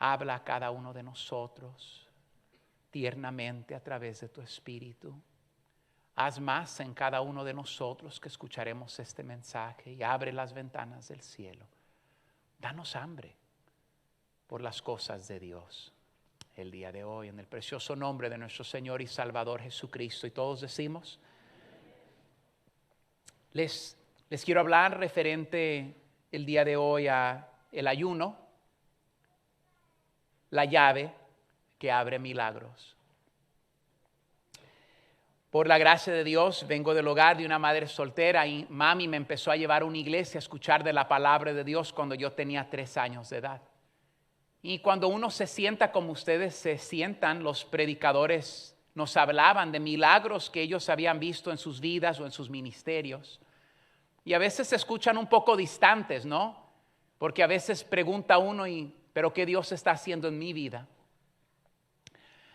Habla a cada uno de nosotros tiernamente a través de tu Espíritu. Haz más en cada uno de nosotros que escucharemos este mensaje y abre las ventanas del cielo. Danos hambre por las cosas de Dios el día de hoy, en el precioso nombre de nuestro Señor y Salvador Jesucristo. Y todos decimos, les quiero hablar referente el día de hoy a el ayuno, la llave que abre milagros. Por la gracia de Dios, vengo del hogar de una madre soltera y mami me empezó a llevar a una iglesia a escuchar de la palabra de Dios cuando yo tenía 3 años de edad. Y cuando uno se sienta como ustedes se sientan, los predicadores nos hablaban de milagros que ellos habían visto en sus vidas o en sus ministerios. Y a veces se escuchan un poco distantes, ¿no? Porque a veces pregunta uno, ¿pero qué Dios está haciendo en mi vida?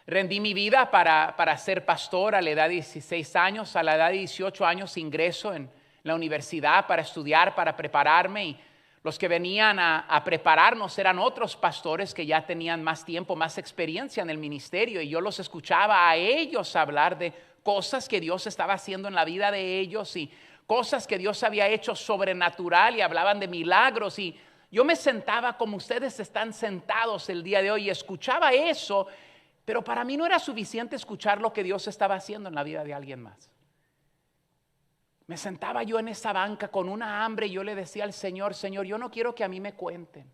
Rendí mi vida para ser pastor a la edad de 16 años. A la edad de 18 años ingreso en la universidad para estudiar, para prepararme. Y los que venían a prepararnos eran otros pastores que ya tenían más tiempo, más experiencia en el ministerio. Y yo los escuchaba a ellos hablar de cosas que Dios estaba haciendo en la vida de ellos y cosas que Dios había hecho sobrenatural, y hablaban de milagros. Y yo me sentaba como ustedes están sentados el día de hoy y escuchaba eso. Pero para mí no era suficiente escuchar lo que Dios estaba haciendo en la vida de alguien más. Me sentaba yo en esa banca con una hambre y yo le decía al Señor, Señor, yo no quiero que a mí me cuenten.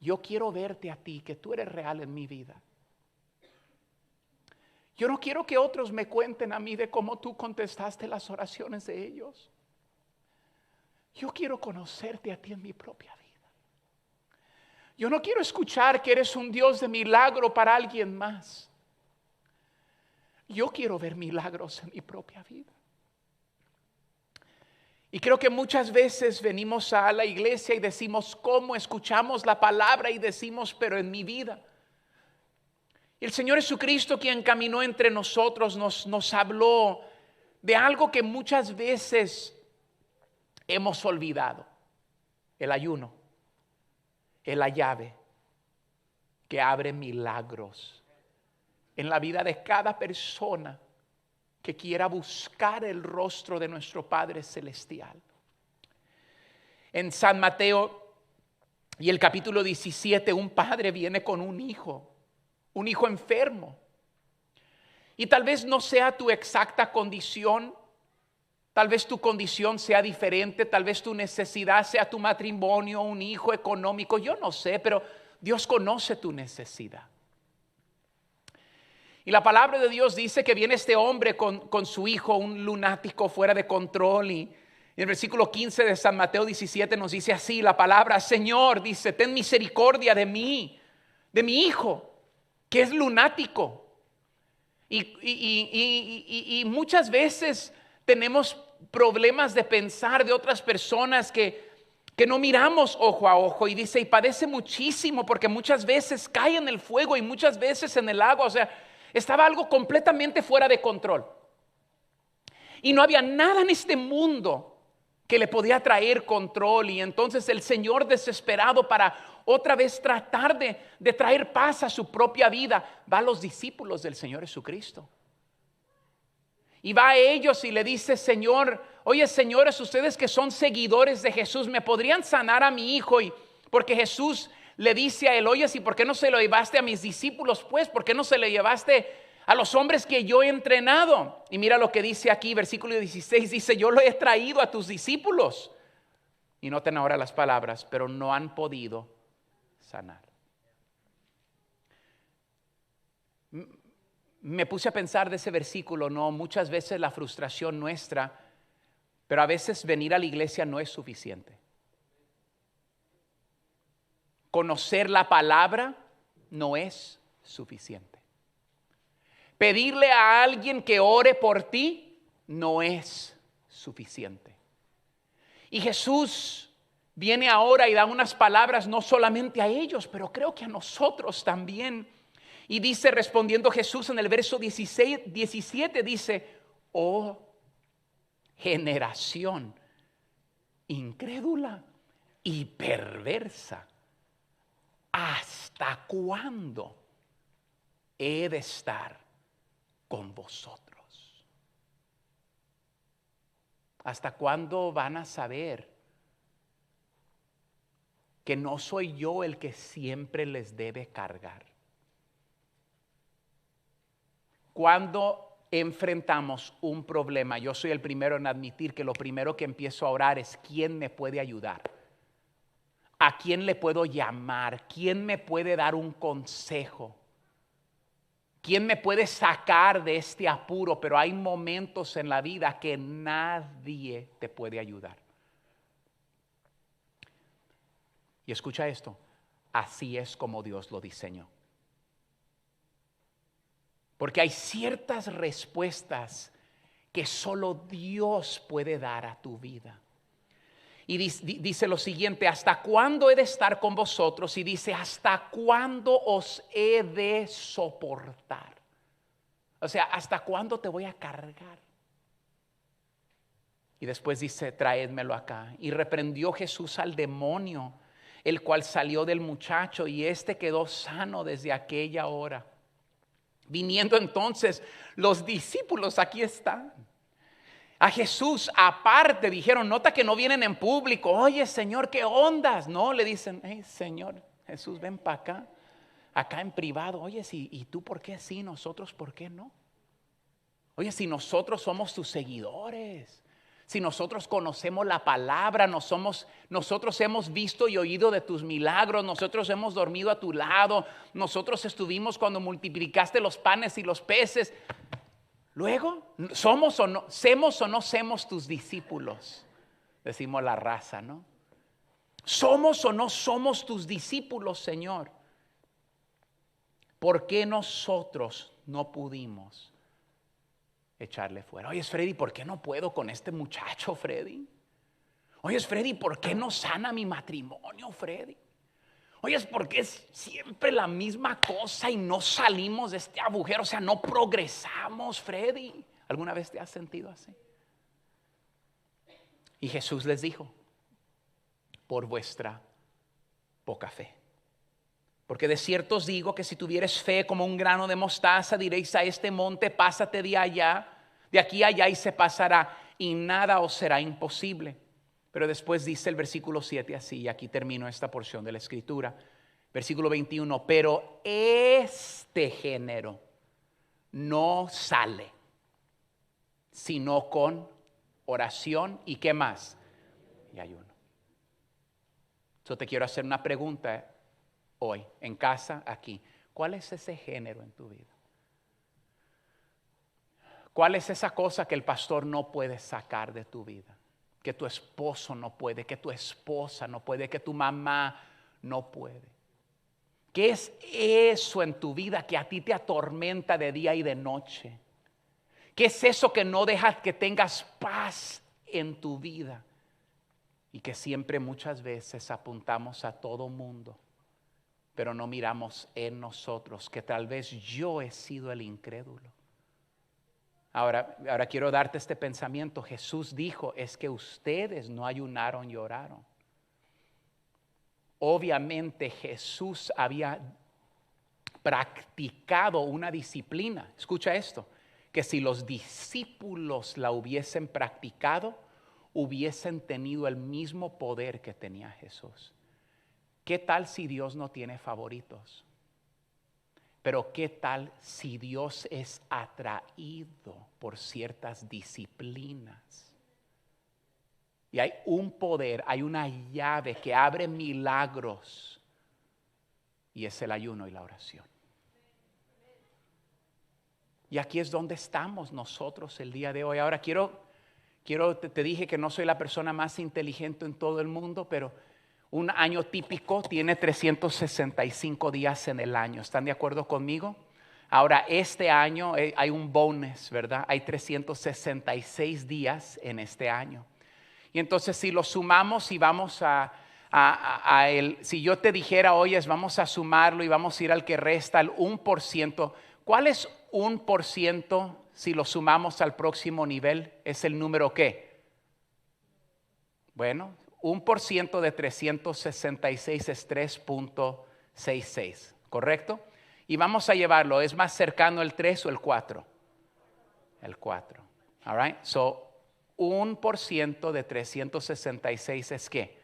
Yo quiero verte a ti, que tú eres real en mi vida. Yo no quiero que otros me cuenten a mí de cómo tú contestaste las oraciones de ellos. Yo quiero conocerte a ti en mi propia vida. Yo no quiero escuchar que eres un Dios de milagro para alguien más. Yo quiero ver milagros en mi propia vida. Y creo que muchas veces venimos a la iglesia y decimos cómo, escuchamos la palabra y decimos, pero en mi vida. Y el Señor Jesucristo, quien caminó entre nosotros, nos habló de algo que muchas veces hemos olvidado: el ayuno. Es la llave que abre milagros en la vida de cada persona que quiera buscar el rostro de nuestro Padre Celestial. En San Mateo y el capítulo 17, un padre viene con un hijo enfermo. Y tal vez no sea tu exacta condición, tal vez tu condición sea diferente, tal vez tu necesidad sea tu matrimonio, un hijo económico, yo no sé, pero Dios conoce tu necesidad. Y la palabra de Dios dice que viene este hombre con su hijo, un lunático fuera de control. Y en el versículo 15 de San Mateo 17 nos dice así la palabra: Señor, dice, ten misericordia de mí, de mi hijo, que es lunático. Y muchas veces tenemos problemas de pensar de otras personas que no miramos ojo a ojo, y dice, y padece muchísimo porque muchas veces cae en el fuego y muchas veces en el agua. O sea, estaba algo completamente fuera de control. Y no había nada en este mundo que le podía traer control. Y entonces el Señor, desesperado para otra vez tratar de traer paz a su propia vida, va a los discípulos del Señor Jesucristo. Y va a ellos y le dice, Señor, oye, señores, ustedes que son seguidores de Jesús, ¿me podrían sanar a mi hijo? Y porque Jesús le dice a él, oye, ¿y por qué no se lo llevaste a mis discípulos? Pues, ¿por qué no se lo llevaste a los hombres que yo he entrenado? Y mira lo que dice aquí, versículo 16, dice, yo lo he traído a tus discípulos. Y noten ahora las palabras, pero no han podido sanar. Me puse a pensar de ese versículo, no, muchas veces la frustración nuestra, pero a veces venir a la iglesia no es suficiente. Conocer la palabra no es suficiente. Pedirle a alguien que ore por ti no es suficiente. Y Jesús viene ahora y da unas palabras no solamente a ellos, pero creo que a nosotros también. Y dice, respondiendo Jesús en el verso 17, dice, oh generación incrédula y perversa, ¿hasta cuándo he de estar con vosotros? ¿Hasta cuándo van a saber que no soy yo el que siempre les debe cargar? Cuando enfrentamos un problema, yo soy el primero en admitir que lo primero que empiezo a orar es ¿quién me puede ayudar? ¿A quién le puedo llamar? ¿Quién me puede dar un consejo? ¿Quién me puede sacar de este apuro? Pero hay momentos en la vida que nadie te puede ayudar. Y escucha esto, así es como Dios lo diseñó. Porque hay ciertas respuestas que solo Dios puede dar a tu vida. Y dice lo siguiente, ¿hasta cuándo he de estar con vosotros? Y dice, ¿hasta cuándo os he de soportar? O sea, ¿hasta cuándo te voy a cargar? Y después dice, traédmelo acá. Y reprendió Jesús al demonio, el cual salió del muchacho, y éste quedó sano desde aquella hora. Viniendo entonces los discípulos, aquí están, a Jesús aparte, dijeron, nota que no vienen en público. Oye, Señor, ¿qué ondas? No, le dicen, hey, Señor, Jesús, ven para acá en privado. Oye, ¿y tú por qué sí? Nosotros, ¿por qué no? Oye, si nosotros somos tus seguidores, si nosotros conocemos la palabra, nosotros hemos visto y oído de tus milagros, nosotros hemos dormido a tu lado, nosotros estuvimos cuando multiplicaste los panes y los peces. Luego, ¿somos o no semos tus discípulos? Decimos la raza, ¿no? ¿Somos o no somos tus discípulos, Señor? ¿Por qué nosotros no pudimos echarle fuera? Oye, Freddy, ¿por qué no puedo con este muchacho, Freddy? Oye, Freddy, ¿por qué no sana mi matrimonio, Freddy? Oye, ¿por qué es siempre la misma cosa y no salimos de este agujero? O sea, no progresamos, Freddy. ¿Alguna vez te has sentido así? Y Jesús les dijo, por vuestra poca fe. Porque de cierto os digo que si tuvieres fe como un grano de mostaza, diréis a este monte, pásate de aquí a allá y se pasará, y nada os será imposible. Pero después dice el versículo 7 así, y aquí termino esta porción de la escritura. Versículo 21, pero este género no sale, sino con oración y ¿qué más? Y ayuno. Yo te quiero hacer una pregunta hoy, en casa, aquí. ¿Cuál es ese género en tu vida? ¿Cuál es esa cosa que el pastor no puede sacar de tu vida? Que tu esposo no puede, que tu esposa no puede, que tu mamá no puede. ¿Qué es eso en tu vida que a ti te atormenta de día y de noche? ¿Qué es eso que no deja que tengas paz en tu vida? Y que siempre muchas veces apuntamos a todo mundo, pero no miramos en nosotros, que tal vez yo he sido el incrédulo. Ahora quiero darte este pensamiento. Jesús dijo, es que ustedes no ayunaron y oraron. Obviamente Jesús había practicado una disciplina. Escucha esto, que si los discípulos la hubiesen practicado, hubiesen tenido el mismo poder que tenía Jesús. ¿Qué tal si Dios no tiene favoritos? Pero ¿qué tal si Dios es atraído por ciertas disciplinas? Y hay un poder, hay una llave que abre milagros, y es el ayuno y la oración. Y aquí es donde estamos nosotros el día de hoy. Ahora te dije que no soy la persona más inteligente en todo el mundo, pero un año típico tiene 365 días en el año. ¿Están de acuerdo conmigo? Ahora, este año hay un bonus, ¿verdad? Hay 366 días en este año. Y entonces si lo sumamos y vamos si yo te dijera, oye, vamos a sumarlo y vamos a ir al que resta, al 1%. ¿Cuál es 1% si lo sumamos al próximo nivel? ¿Es el número qué? Bueno, 1% de 366 es 3.5. 6, ¿correcto? Y vamos a llevarlo, ¿es más cercano el 3 o el 4? El 4, all right? So, 1% de 366 es ¿qué?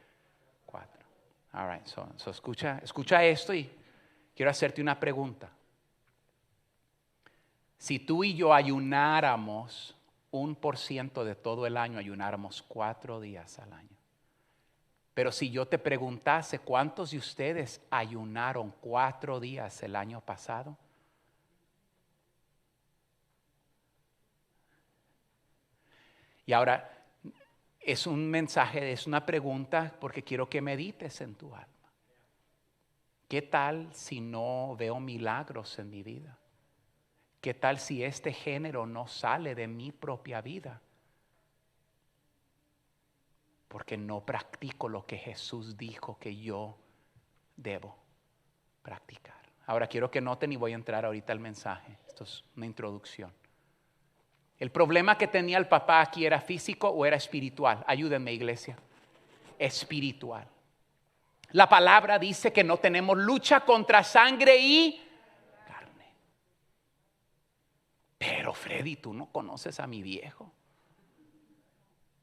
4. All right, so escucha esto y quiero hacerte una pregunta. Si tú y yo ayunáramos 1% de todo el año, ayunáramos 4 días al año. Pero si yo te preguntase, ¿cuántos de ustedes ayunaron 4 días el año pasado? Y ahora es un mensaje, es una pregunta porque quiero que medites en tu alma. ¿Qué tal si no veo milagros en mi vida? ¿Qué tal si este género no sale de mi propia vida? Porque no practico lo que Jesús dijo que yo debo practicar. Ahora quiero que noten y voy a entrar ahorita al mensaje. Esto es una introducción. ¿El problema que tenía el papá aquí era físico o era espiritual? Ayúdenme, iglesia. Espiritual. La palabra dice que no tenemos lucha contra sangre y carne. Pero Freddy, tú no conoces a mi viejo.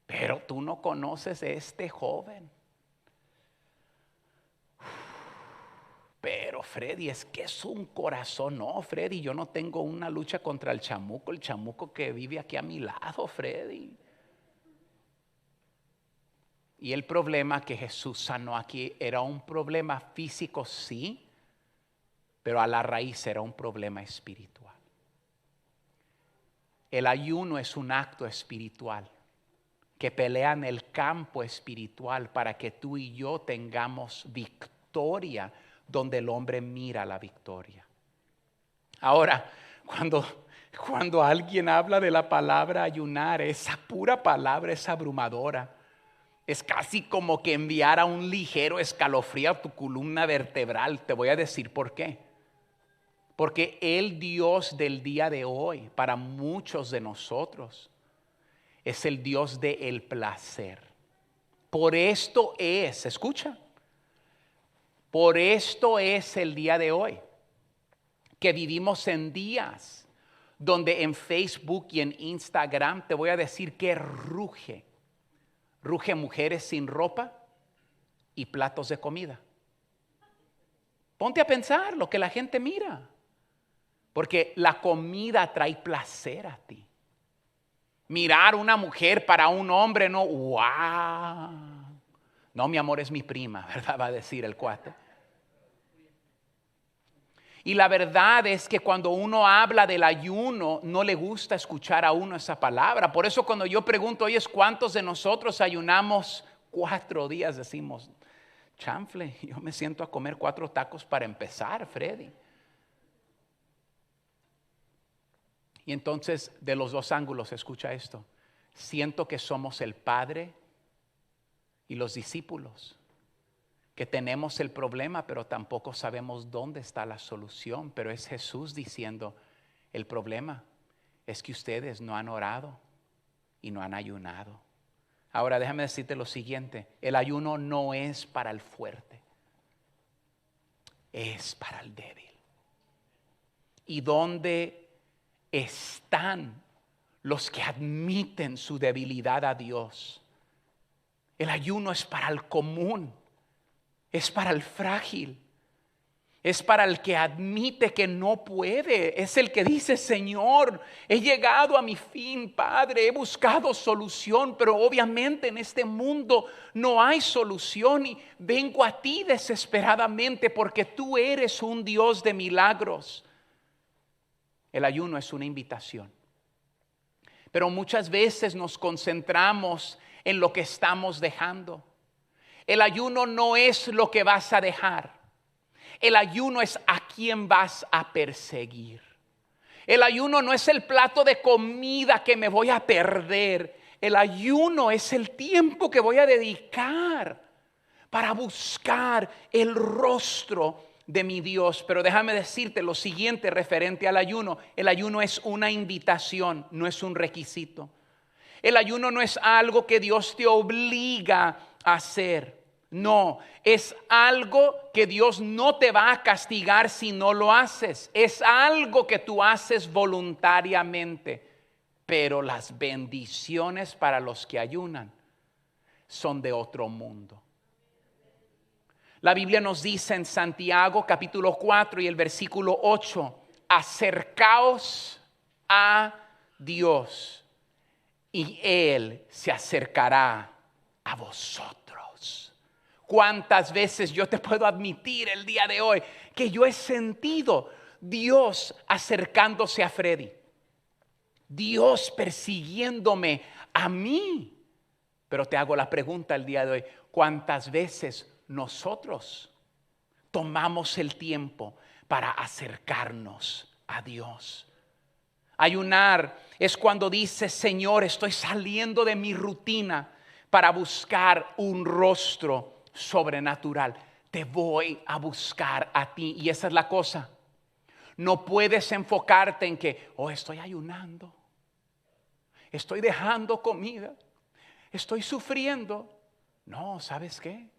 Pero tú no conoces a este joven. Pero Freddy, es que es un corazón. No, Freddy, yo no tengo una lucha contra el chamuco que vive aquí a mi lado, Freddy. Y el problema que Jesús sanó aquí era un problema físico, sí, pero a la raíz era un problema espiritual. El ayuno es un acto espiritual que pelea en el campo espiritual para que tú y yo tengamos victoria donde el hombre mira la victoria. Ahora, cuando alguien habla de la palabra ayunar, esa pura palabra es abrumadora. Es casi como que enviara un ligero escalofrío a tu columna vertebral. Te voy a decir por qué. Porque el Dios del día de hoy, para muchos de nosotros, es el Dios del placer. Por esto es, escucha, por esto es el día de hoy, que vivimos en días donde en Facebook y en Instagram, te voy a decir que ruge mujeres sin ropa y platos de comida. Ponte a pensar lo que la gente mira, porque la comida trae placer a ti. Mirar una mujer para un hombre, no, wow. No, mi amor, es mi prima, ¿verdad? Va a decir el cuate. Y la verdad es que cuando uno habla del ayuno, no le gusta escuchar a uno esa palabra. Por eso cuando yo pregunto, oye, ¿cuántos de nosotros ayunamos 4 días? Decimos, chanfle, yo me siento a comer 4 tacos para empezar, Freddy. Y entonces, de los dos ángulos, escucha esto. Siento que somos el Padre y los discípulos, que tenemos el problema, pero tampoco sabemos dónde está la solución. Pero es Jesús diciendo, el problema es que ustedes no han orado y no han ayunado. Ahora déjame decirte lo siguiente, el ayuno no es para el fuerte, es para el débil. ¿Y dónde están los que admiten su debilidad a Dios? El ayuno es para el común, es para el frágil, es para el que admite que no puede, es el que dice, Señor, he llegado a mi fin, Padre, he buscado solución, pero obviamente en este mundo no hay solución y vengo a ti desesperadamente porque tú eres un Dios de milagros. El ayuno es una invitación, pero muchas veces nos concentramos en lo que estamos dejando. El ayuno no es lo que vas a dejar. El ayuno es a quién vas a perseguir. El ayuno no es el plato de comida que me voy a perder. El ayuno es el tiempo que voy a dedicar para buscar el rostro de mi Dios. Pero déjame decirte lo siguiente referente al ayuno. El ayuno es una invitación, no es un requisito. El ayuno no es algo que Dios te obliga a hacer. No, es algo que Dios no te va a castigar si no lo haces. Es algo que tú haces voluntariamente. Pero las bendiciones para los que ayunan son de otro mundo. La Biblia nos dice en Santiago capítulo 4 y el versículo 8, acercaos a Dios y Él se acercará a vosotros. ¿Cuántas veces yo te puedo admitir el día de hoy que yo he sentido Dios acercándose a Freddy? Dios persiguiéndome a mí. Pero te hago la pregunta el día de hoy, ¿cuántas veces nosotros tomamos el tiempo para acercarnos a Dios? Ayunar es cuando dices, Señor, estoy saliendo de mi rutina para buscar un rostro sobrenatural. Te voy a buscar a ti. Y esa es la cosa. No puedes enfocarte en que, estoy ayunando. Estoy dejando comida. Estoy sufriendo. No, ¿sabes qué?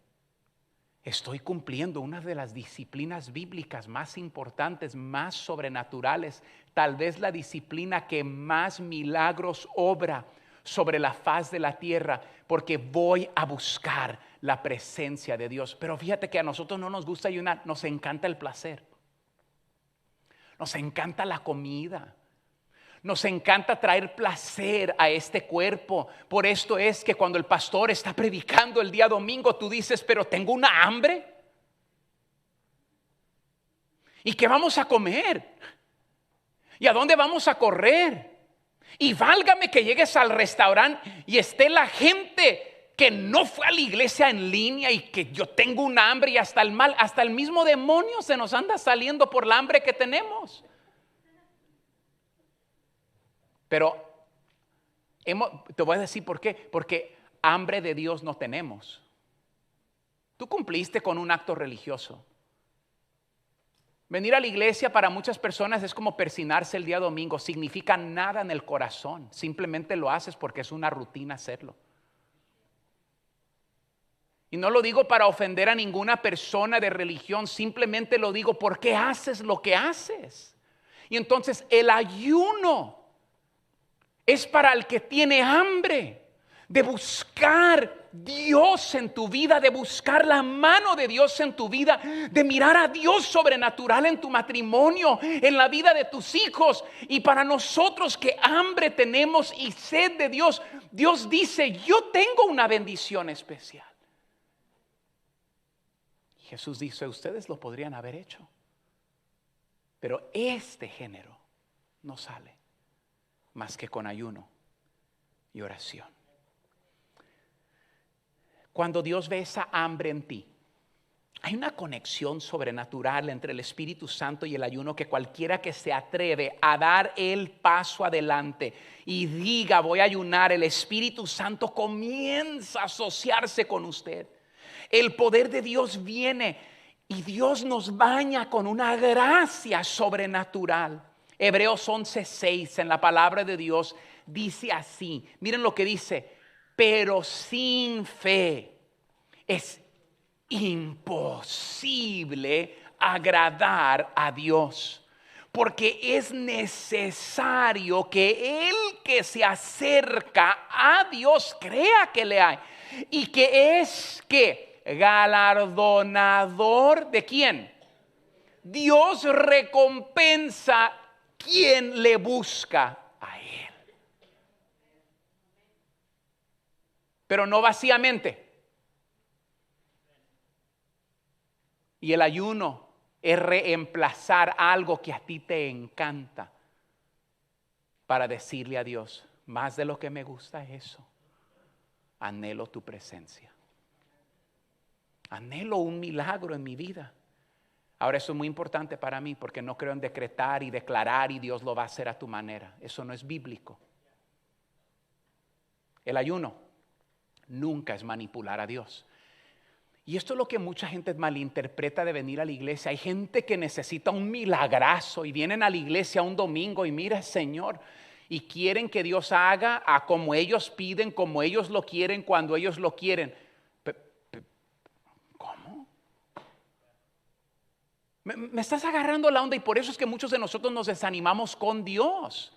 Estoy cumpliendo una de las disciplinas bíblicas más importantes, más sobrenaturales. Tal vez la disciplina que más milagros obra sobre la faz de la tierra, porque voy a buscar la presencia de Dios. Pero fíjate que a nosotros no nos gusta ayunar, nos encanta el placer. Nos encanta la comida. Nos encanta traer placer a este cuerpo. Por esto es que cuando el pastor está predicando el día domingo, tú dices, pero tengo una hambre. ¿Y qué vamos a comer? ¿Y a dónde vamos a correr? Y válgame que llegues al restaurante y esté la gente que no fue a la iglesia en línea y que yo tengo un hambre y hasta el mismo demonio se nos anda saliendo por la hambre que tenemos. Pero te voy a decir por qué. Porque hambre de Dios no tenemos. Tú cumpliste con un acto religioso. Venir a la iglesia para muchas personas es como persinarse el día domingo. Significa nada en el corazón. Simplemente lo haces porque es una rutina hacerlo. Y no lo digo para ofender a ninguna persona de religión. Simplemente lo digo porque haces lo que haces. Y entonces el ayuno es para el que tiene hambre de buscar Dios en tu vida, de buscar la mano de Dios en tu vida, de mirar a Dios sobrenatural en tu matrimonio, en la vida de tus hijos. Y para nosotros que hambre tenemos y sed de Dios, Dios dice, yo tengo una bendición especial. Y Jesús dice, ustedes lo podrían haber hecho, pero este género no sale más que con ayuno y oración. Cuando Dios ve esa hambre en ti, hay una conexión sobrenatural entre el Espíritu Santo y el ayuno que cualquiera que se atreve a dar el paso adelante y diga voy a ayunar, el Espíritu Santo comienza a asociarse con usted. El poder de Dios viene y Dios nos baña con una gracia sobrenatural. Hebreos 11:6 en la palabra de Dios dice así. Miren lo que dice. Pero sin fe es imposible agradar a Dios. Porque es necesario que el que se acerca a Dios crea que le hay. Y que es que galardonador de ¿quién? Dios recompensa quien le busca a Él. Pero no vacíamente. Y el ayuno es reemplazar algo que a ti te encanta para decirle a Dios, más de lo que me gusta es eso. Anhelo tu presencia. Anhelo un milagro en mi vida. Ahora eso es muy importante para mí porque no creo en decretar y declarar y Dios lo va a hacer a tu manera. Eso no es bíblico. El ayuno nunca es manipular a Dios. Y esto es lo que mucha gente malinterpreta de venir a la iglesia. Hay gente que necesita un milagrazo y vienen a la iglesia un domingo y mira, Señor, y quieren que Dios haga a como ellos piden, como ellos lo quieren, cuando ellos lo quieren. Me estás agarrando la onda y por eso es que muchos de nosotros nos desanimamos con Dios.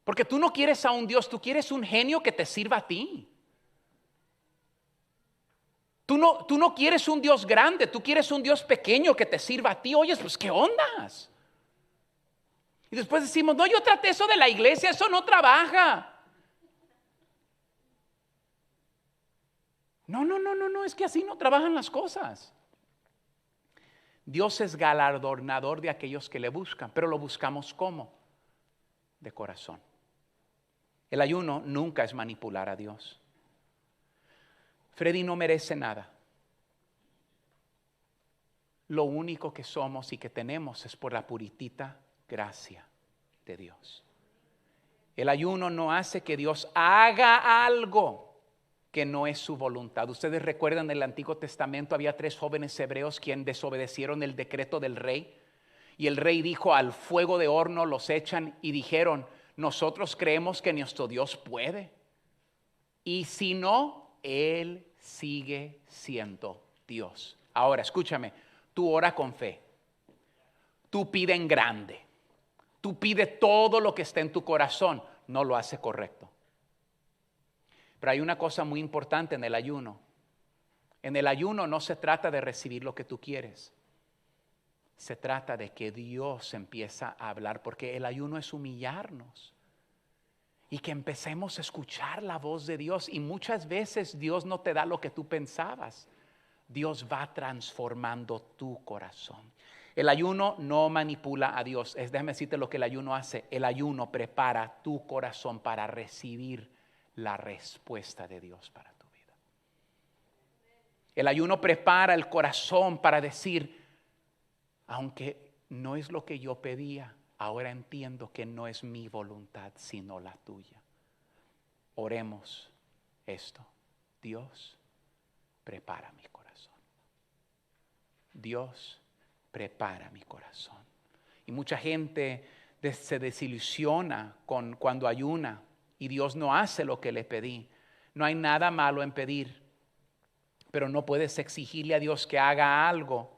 Porque tú no quieres a un Dios, tú quieres un genio que te sirva a ti. Tú no quieres un Dios grande, tú quieres un Dios pequeño que te sirva a ti. Oyes, pues ¿qué ondas? Y después decimos, no, yo traté eso de la iglesia, eso no trabaja. No, es que así no trabajan las cosas. Dios es galardonador de aquellos que le buscan, pero lo buscamos ¿cómo? De corazón. El ayuno nunca es manipular a Dios. Freddy no merece nada. Lo único que somos y que tenemos es por la puritita gracia de Dios. El ayuno no hace que Dios haga algo que no es su voluntad. Ustedes recuerdan en el Antiguo Testamento había 3 jóvenes hebreos quienes desobedecieron el decreto del rey. Y el rey dijo, al fuego de horno los echan, y dijeron, nosotros creemos que nuestro Dios puede. Y si no, Él sigue siendo Dios. Ahora, escúchame, tú ora con fe. Tú pide en grande. Tú pide todo lo que esté en tu corazón. No lo hace correcto. Pero hay una cosa muy importante en el ayuno. En el ayuno no se trata de recibir lo que tú quieres. Se trata de que Dios empieza a hablar, porque el ayuno es humillarnos. Y que empecemos a escuchar la voz de Dios. Y muchas veces Dios no te da lo que tú pensabas. Dios va transformando tu corazón. El ayuno no manipula a Dios. Déjame decirte lo que el ayuno hace. El ayuno prepara tu corazón para recibir la respuesta de Dios para tu vida. El ayuno prepara el corazón para decir, aunque no es lo que yo pedía, ahora entiendo que no es mi voluntad sino la tuya. Oremos esto. Dios, prepara mi corazón. Dios, prepara mi corazón. Y mucha gente se desilusiona cuando ayuna y Dios no hace lo que le pedí. No hay nada malo en pedir, pero no puedes exigirle a Dios que haga algo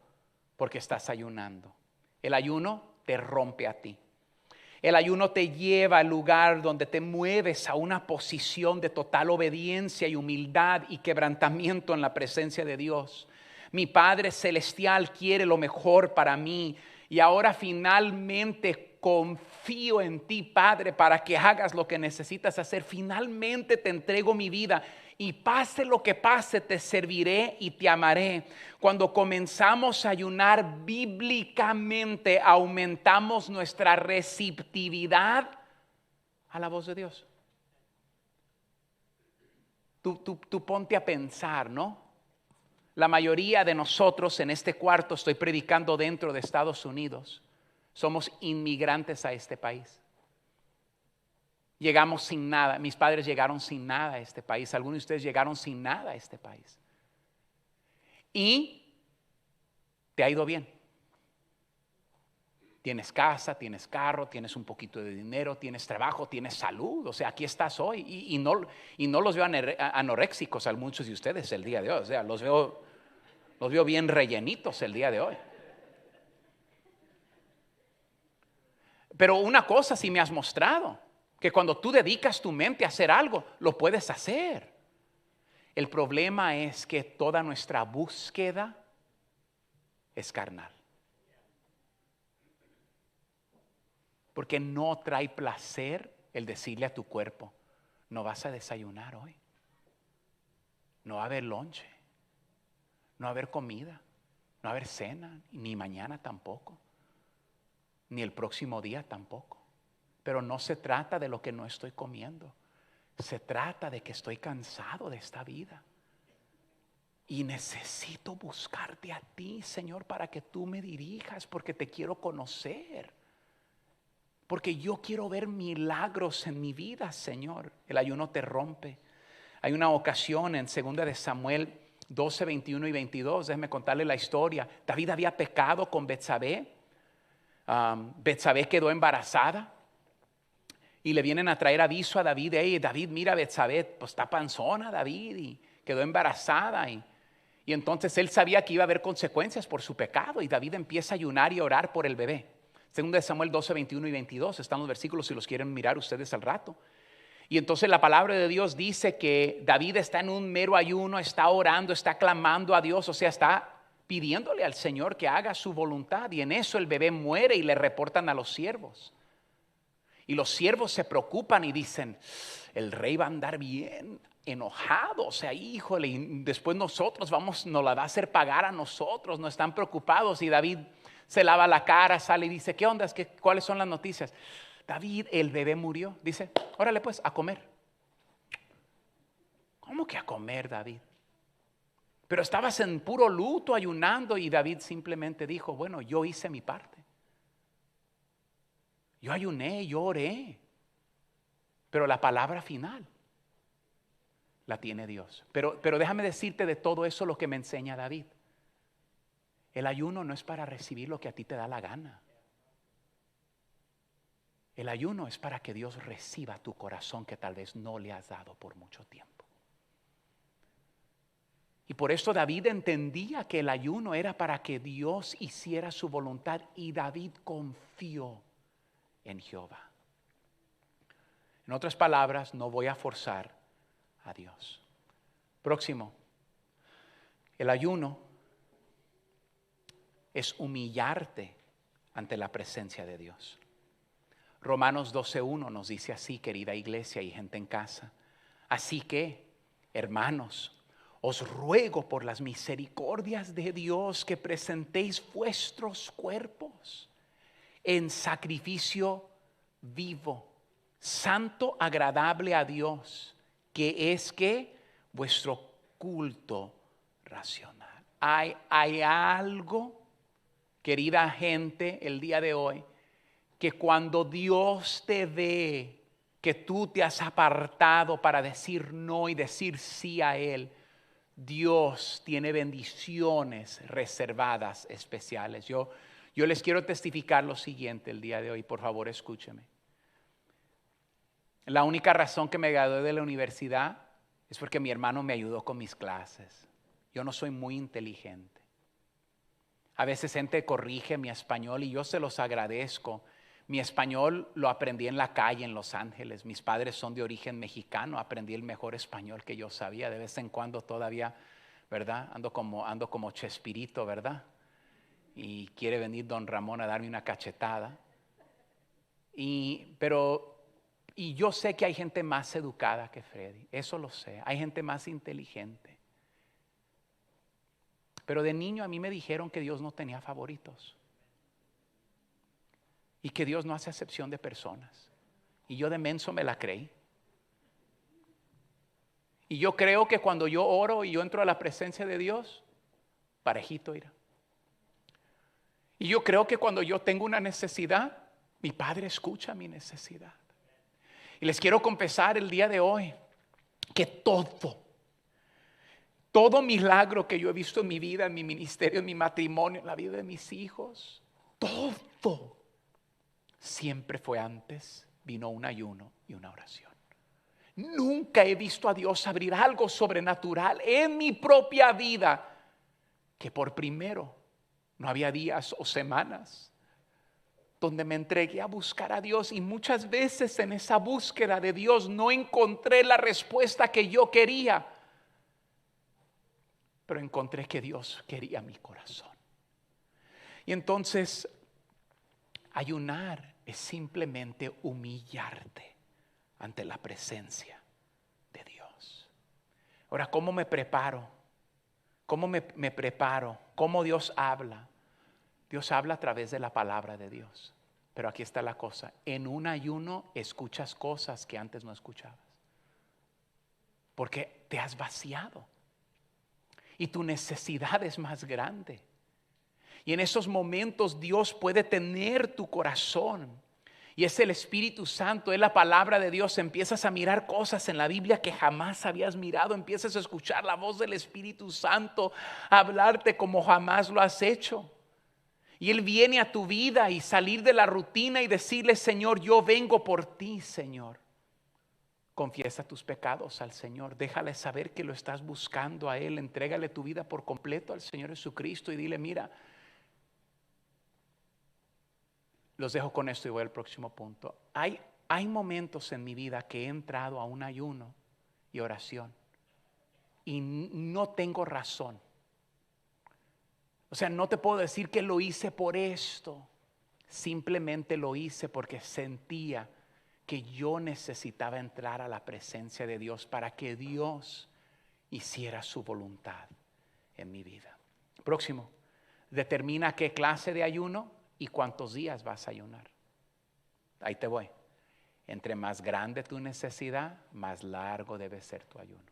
porque estás ayunando. El ayuno te rompe a ti. El ayuno te lleva al lugar donde te mueves a una posición de total obediencia y humildad y quebrantamiento en la presencia de Dios. Mi Padre Celestial quiere lo mejor para mí y ahora finalmente confío en ti, Padre, para que hagas lo que necesitas hacer. Finalmente te entrego mi vida y pase lo que pase, te serviré y te amaré. Cuando comenzamos a ayunar bíblicamente, aumentamos nuestra receptividad a la voz de Dios. Tú ponte a pensar, ¿no? La mayoría de nosotros en este cuarto, estoy predicando dentro de Estados Unidos, somos inmigrantes a este país. Llegamos sin nada. Mis padres llegaron sin nada a este país. Algunos de ustedes llegaron sin nada a este país. Y te ha ido bien. Tienes casa, tienes carro, tienes un poquito de dinero, tienes trabajo, tienes salud. O sea, aquí estás hoy. Y no los veo anoréxicos a muchos de ustedes el día de hoy. O sea, los veo bien rellenitos el día de hoy. Pero una cosa sí me has mostrado, que cuando tú dedicas tu mente a hacer algo, lo puedes hacer. El problema es que toda nuestra búsqueda es carnal. Porque no trae placer el decirle a tu cuerpo, no vas a desayunar hoy. No va a haber lonche. No va a haber comida. No va a haber cena. Ni mañana tampoco. Ni el próximo día tampoco. Pero no se trata de lo que no estoy comiendo. Se trata de que estoy cansado de esta vida. Y necesito buscarte a ti, Señor, para que tú me dirijas, porque te quiero conocer. Porque yo quiero ver milagros en mi vida, Señor. El ayuno te rompe. Hay una ocasión en 2 de Samuel 12, 21 y 22. Déjeme contarle la historia. David había pecado con Betsabé. Betsabé quedó embarazada. Y le vienen a traer aviso a David. Hey, David, mira, Betsabé, pues está panzona, David. Y quedó embarazada. Y entonces él sabía que iba a haber consecuencias por su pecado. Y David empieza a ayunar y a orar por el bebé. Según de Samuel 12, 21 y 22. Están los versículos si los quieren mirar ustedes al rato. Y entonces la palabra de Dios dice que David está en un mero ayuno, está orando, está clamando a Dios. O sea, está pidiéndole al Señor que haga su voluntad. Y en eso el bebé muere y le reportan a los siervos. Y los siervos se preocupan y dicen, el rey va a andar bien enojado, o sea, híjole, y después nos la va a hacer pagar a nosotros, no están preocupados. Y David se lava la cara, sale y dice, ¿qué onda? ¿Cuáles son las noticias? David, el bebé murió. Dice, órale pues, a comer. ¿Cómo que a comer, David? Pero estabas en puro luto, ayunando, y David simplemente dijo, bueno, yo hice mi parte. Yo ayuné, yo oré. Pero la palabra final la tiene Dios. Pero déjame decirte de todo eso lo que me enseña David. El ayuno no es para recibir lo que a ti te da la gana. El ayuno es para que Dios reciba tu corazón que tal vez no le has dado por mucho tiempo. Y por eso David entendía que el ayuno era para que Dios hiciera su voluntad, y David confió en Jehová. En otras palabras, no voy a forzar a Dios. Próximo. El ayuno es humillarte ante la presencia de Dios. Romanos 12:1 nos dice así, querida iglesia y gente en casa. Así que, hermanos, os ruego por las misericordias de Dios que presentéis vuestros cuerpos en sacrificio vivo, santo, agradable a Dios, que es que vuestro culto racional. Hay algo, querida gente, el día de hoy, que cuando Dios te ve que tú te has apartado para decir no y decir sí a Él, Dios tiene bendiciones reservadas especiales. Yo les quiero testificar lo siguiente el día de hoy, por favor escúcheme. La única razón que me gradué de la universidad es porque mi hermano me ayudó con mis clases. Yo no soy muy inteligente. A veces gente corrige mi español y yo se los agradezco. Mi español lo aprendí en la calle en Los Ángeles. Mis padres son de origen mexicano. Aprendí el mejor español que yo sabía. De vez en cuando todavía, ¿verdad? Ando como Chespirito, ¿verdad? Y quiere venir don Ramón a darme una cachetada. Y yo sé que hay gente más educada que Freddy. Eso lo sé. Hay gente más inteligente. Pero de niño a mí me dijeron que Dios no tenía favoritos. Y que Dios no hace acepción de personas. Y yo de menso me la creí. Y yo creo que cuando yo oro y yo entro a la presencia de Dios, parejito irá. Y yo creo que cuando yo tengo una necesidad, mi Padre escucha mi necesidad. Y les quiero confesar el día de hoy que todo milagro que yo he visto en mi vida, en mi ministerio, en mi matrimonio, en la vida de mis hijos, todo siempre fue antes, vino un ayuno y una oración. Nunca he visto a Dios abrir algo sobrenatural en mi propia vida que por primero no había días o semanas donde me entregué a buscar a Dios, y muchas veces en esa búsqueda de Dios no encontré la respuesta que yo quería, pero encontré que Dios quería mi corazón. Y entonces ayunar es simplemente humillarte ante la presencia de Dios. Ahora, ¿cómo me preparo? ¿Cómo me preparo? ¿Cómo Dios habla? Dios habla a través de la palabra de Dios. Pero aquí está la cosa. En un ayuno escuchas cosas que antes no escuchabas. Porque te has vaciado. Y tu necesidad es más grande. Y en esos momentos Dios puede tener tu corazón. Y es el Espíritu Santo, es la palabra de Dios. Empiezas a mirar cosas en la Biblia que jamás habías mirado. Empiezas a escuchar la voz del Espíritu Santo, a hablarte como jamás lo has hecho. Y Él viene a tu vida y salir de la rutina y decirle: Señor, yo vengo por ti, Señor. Confiesa tus pecados al Señor. Déjale saber que lo estás buscando a Él. Entrégale tu vida por completo al Señor Jesucristo y dile, mira, los dejo con esto y voy al próximo punto. Hay momentos en mi vida que he entrado a un ayuno y oración y no tengo razón. O sea, no te puedo decir que lo hice por esto. Simplemente lo hice porque sentía que yo necesitaba entrar a la presencia de Dios para que Dios hiciera su voluntad en mi vida. Próximo, determina qué clase de ayuno y cuántos días vas a ayunar. Ahí te voy. Entre más grande tu necesidad, más largo debe ser tu ayuno.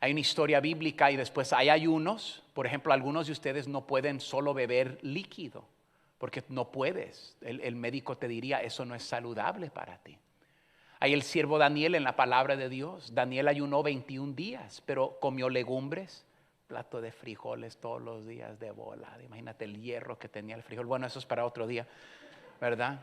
Hay una historia bíblica y después hay ayunos. Por ejemplo, algunos de ustedes no pueden solo beber líquido porque no puedes. El médico te diría, eso no es saludable para ti. Hay el siervo Daniel en la palabra de Dios. Daniel ayunó 21 días, pero comió legumbres, plato de frijoles todos los días de bola. Imagínate el hierro que tenía el frijol. Bueno, eso es para otro día, ¿verdad?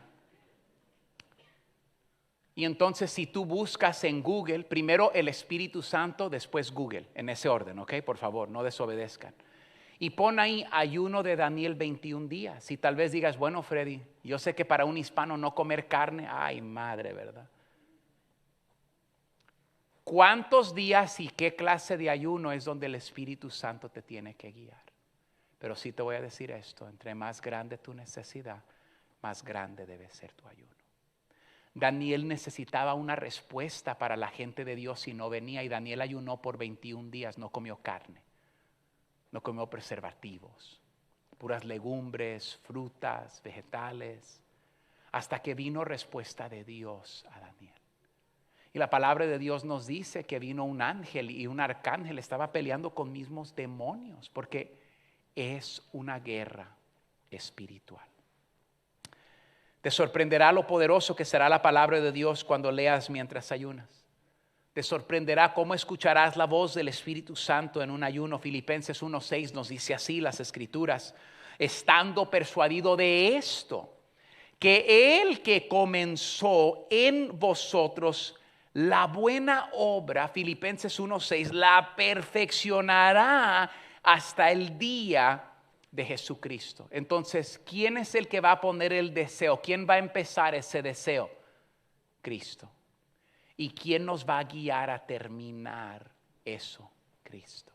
Y entonces si tú buscas en Google, primero el Espíritu Santo, después Google, en ese orden, ¿ok? Por favor, no desobedezcan. Y pon ahí ayuno de Daniel 21 días. Y tal vez digas, bueno, Freddy, yo sé que para un hispano no comer carne, ay madre, ¿verdad? ¿Cuántos días y qué clase de ayuno es donde el Espíritu Santo te tiene que guiar? Pero sí te voy a decir esto, entre más grande tu necesidad, más grande debe ser tu ayuno. Daniel necesitaba una respuesta para la gente de Dios y no venía. Y Daniel ayunó por 21 días, no comió carne, no comió preservativos, puras legumbres, frutas, vegetales, hasta que vino respuesta de Dios a Daniel. Y la palabra de Dios nos dice que vino un ángel y un arcángel estaba peleando con mismos demonios, porque es una guerra espiritual. Te sorprenderá lo poderoso que será la palabra de Dios cuando leas mientras ayunas. Te sorprenderá cómo escucharás la voz del Espíritu Santo en un ayuno. Filipenses 1:6 nos dice así las Escrituras: estando persuadido de esto, que el que comenzó en vosotros la buena obra, Filipenses 1:6, la perfeccionará hasta el día de Jesucristo. Entonces, ¿quién es el que va a poner el deseo? ¿Quién va a empezar ese deseo? Cristo. ¿Y quién nos va a guiar a terminar eso? Cristo.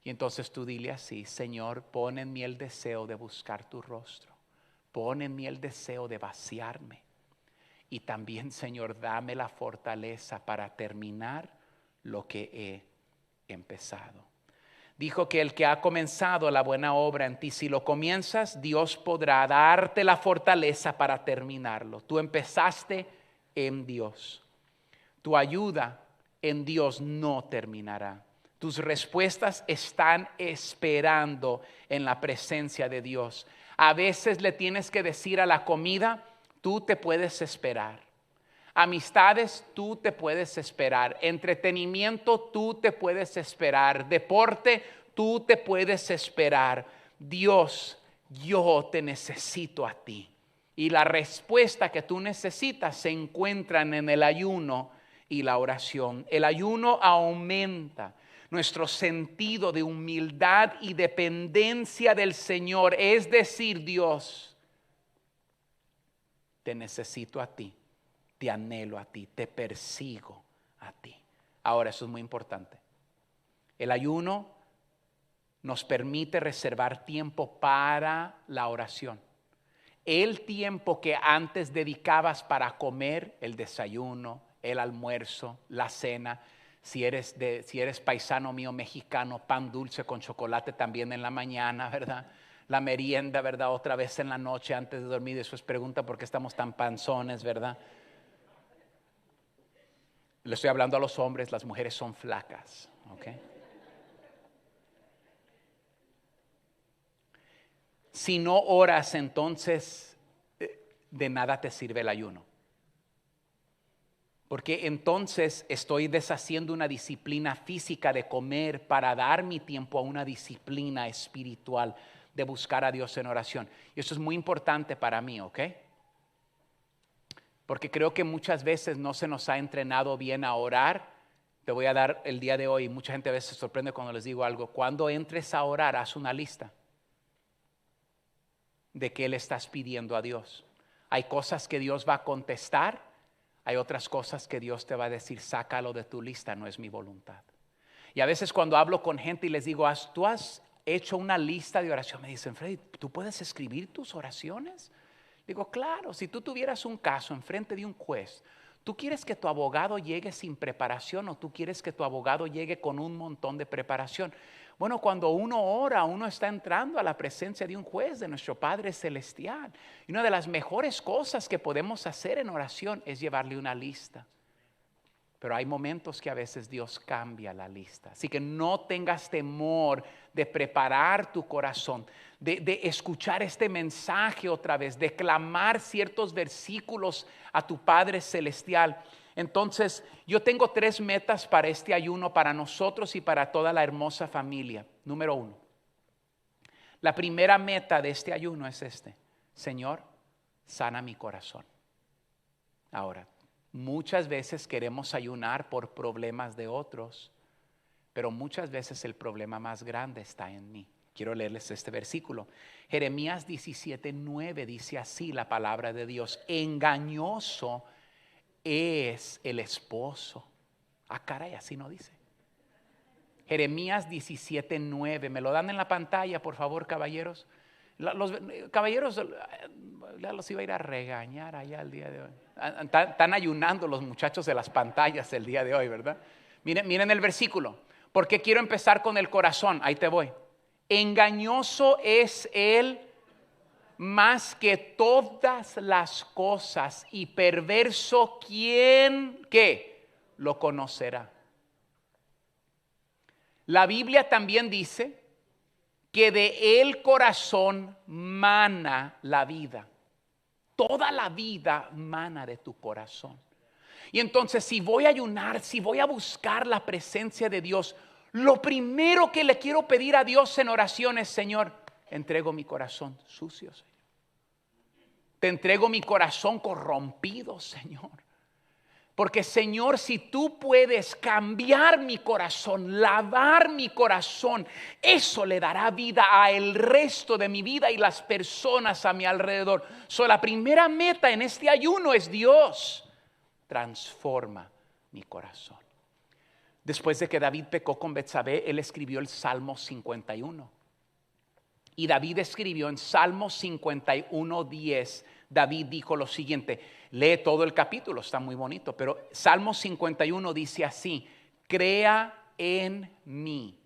Y entonces tú dile así: Señor, pon en mí el deseo de buscar tu rostro. Pon en mí el deseo de vaciarme. Y también, Señor, dame la fortaleza para terminar lo que he empezado. Dijo que el que ha comenzado la buena obra en ti, si lo comienzas, Dios podrá darte la fortaleza para terminarlo. Tú empezaste en Dios. Tu ayuda en Dios no terminará. Tus respuestas están esperando en la presencia de Dios. A veces le tienes que decir a la comida: tú te puedes esperar. Amistades, tú te puedes esperar. Entretenimiento, tú te puedes esperar. Deporte, tú te puedes esperar. Dios, yo te necesito a ti. Y la respuesta que tú necesitas se encuentran en el ayuno y la oración. El ayuno aumenta nuestro sentido de humildad y dependencia del Señor. Es decir, Dios, te necesito a ti, te anhelo a ti, te persigo a ti. Ahora, eso es muy importante. El ayuno nos permite reservar tiempo para la oración. El tiempo que antes dedicabas para comer, el desayuno, el almuerzo, la cena, si eres paisano mío mexicano, pan dulce con chocolate también en la mañana, ¿verdad? La merienda, ¿verdad? Otra vez en la noche antes de dormir. Después pregunta por qué estamos tan panzones, ¿verdad? Le estoy hablando a los hombres, las mujeres son flacas, ¿ok? Si no oras, entonces de nada te sirve el ayuno. Porque entonces estoy deshaciendo una disciplina física de comer para dar mi tiempo a una disciplina espiritual de buscar a Dios en oración. Y eso es muy importante para mí, ¿ok? porque creo que muchas veces no se nos ha entrenado bien a orar. Te voy a dar el día de hoy, mucha gente a veces se sorprende cuando les digo algo. Cuando entres a orar, haz una lista de qué le estás pidiendo a Dios. Hay cosas que Dios va a contestar, hay otras cosas que Dios te va a decir, sácalo de tu lista, no es mi voluntad. Y a veces cuando hablo con gente y les digo, ¿tú has hecho una lista de oración? Me dicen, Freddy, ¿tú puedes escribir tus oraciones? Digo, claro, si tú tuvieras un caso enfrente de un juez, ¿tú quieres que tu abogado llegue sin preparación o tú quieres que tu abogado llegue con un montón de preparación? Bueno, cuando uno ora, uno está entrando a la presencia de un juez, de nuestro Padre Celestial. Y una de las mejores cosas que podemos hacer en oración es llevarle una lista. Pero hay momentos que a veces Dios cambia la lista. Así que no tengas temor de preparar tu corazón, de escuchar este mensaje otra vez, de clamar ciertos versículos a tu Padre Celestial. Entonces, yo tengo 3 metas para este ayuno, para nosotros y para toda la hermosa familia. Número 1. La primera meta de este ayuno es Señor, sana mi corazón. Ahora, muchas veces queremos ayunar por problemas de otros, pero muchas veces el problema más grande está en mí. Quiero leerles este versículo. Jeremías 17:9 dice así la palabra de Dios. Engañoso es el esposo. Ah, caray, así no dice. Jeremías 17:9. ¿Me lo dan en la pantalla, por favor, caballeros? Los caballeros los iba a ir a regañar allá el día de hoy. Están ayunando los muchachos de las pantallas el día de hoy, ¿verdad? Miren el versículo. Porque quiero empezar con el corazón. Ahí te voy. Engañoso es él más que todas las cosas y perverso, ¿quién qué? Lo conocerá. La Biblia también dice que de el corazón mana la vida. Toda la vida mana de tu corazón. Y entonces si voy a ayunar, si voy a buscar la presencia de Dios, lo primero que le quiero pedir a Dios en oración es, Señor, entrego mi corazón sucio, Señor. Te entrego mi corazón corrompido, Señor. Porque, Señor, si tú puedes cambiar mi corazón, lavar mi corazón, eso le dará vida a el resto de mi vida y las personas a mi alrededor. La primera meta en este ayuno es Dios, transforma mi corazón. Después de que David pecó con Betsabé, él escribió el Salmo 51. Y David escribió en Salmo 51:10, David dijo lo siguiente, lee todo el capítulo, está muy bonito, pero Salmo 51 dice así, crea en mí.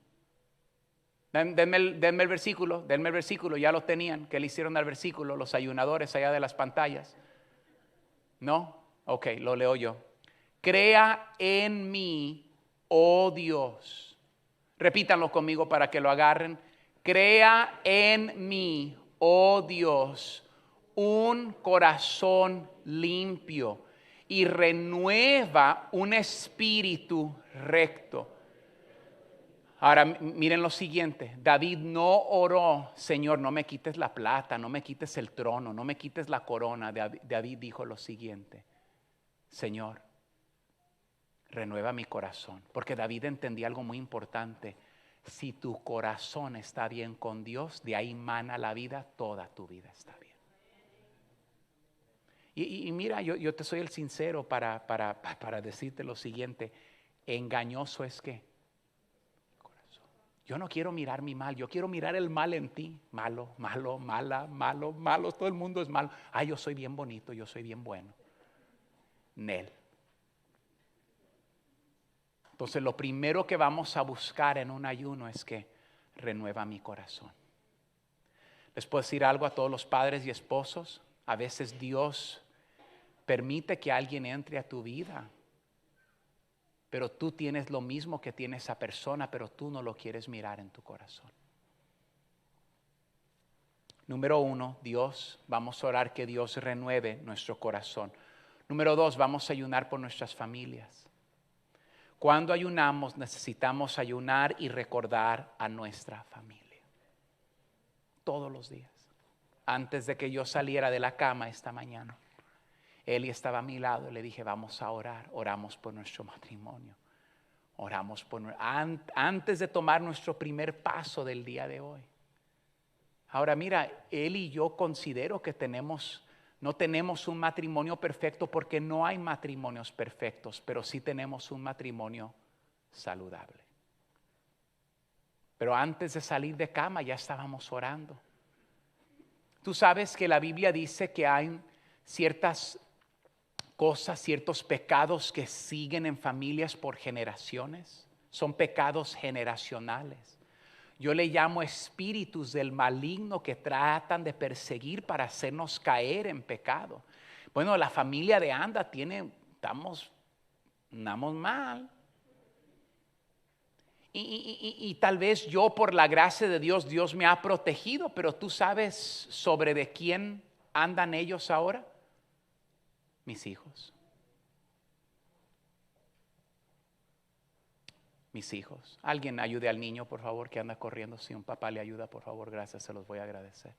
Denme el versículo, ya lo tenían, ¿qué le hicieron al versículo los ayunadores allá de las pantallas? ¿No? Ok, lo leo yo. Crea en mí, oh Dios. Repítanlo conmigo para que lo agarren. Crea en mí, oh Dios, un corazón limpio y renueva un espíritu recto. Ahora miren lo siguiente, David no oró, Señor, no me quites la plata, no me quites el trono, no me quites la corona. David dijo lo siguiente, Señor, renueva mi corazón, porque David entendía algo muy importante. Si tu corazón está bien con Dios, de ahí mana la vida, toda tu vida está bien. Y mira, yo te soy el sincero para decirte lo siguiente, engañoso es que corazón. Yo no quiero mirar mi mal, yo quiero mirar el mal en ti. Malo, malo, mala, malo, malo, todo el mundo es malo. Ay, yo soy bien bonito, yo soy bien bueno. Nel. Entonces lo primero que vamos a buscar en un ayuno es que renueva mi corazón. Les puedo decir algo a todos los padres y esposos. A veces Dios permite que alguien entre a tu vida, pero tú tienes lo mismo que tiene esa persona, pero tú no lo quieres mirar en tu corazón. Número 1, Dios, vamos a orar que Dios renueve nuestro corazón. Número 2, vamos a ayunar por nuestras familias. Cuando ayunamos necesitamos ayunar y recordar a nuestra familia. Todos los días. Antes de que yo saliera de la cama esta mañana. Eli estaba a mi lado y le dije, vamos a orar. Oramos por nuestro matrimonio. Oramos antes de tomar nuestro primer paso del día de hoy. Ahora mira, él y yo considero que no tenemos un matrimonio perfecto porque no hay matrimonios perfectos, pero sí tenemos un matrimonio saludable. Pero antes de salir de cama ya estábamos orando. Tú sabes que la Biblia dice que hay ciertas cosas, ciertos pecados que siguen en familias por generaciones. Son pecados generacionales. Yo le llamo espíritus del maligno que tratan de perseguir para hacernos caer en pecado. Bueno, la familia de Anda andamos mal. Y tal vez yo por la gracia de Dios me ha protegido, pero tú sabes sobre de quién andan ellos ahora. Mis hijos. Mis hijos. Alguien ayude al niño, por favor, que anda corriendo. Si un papá le ayuda, por favor, gracias, se los voy a agradecer.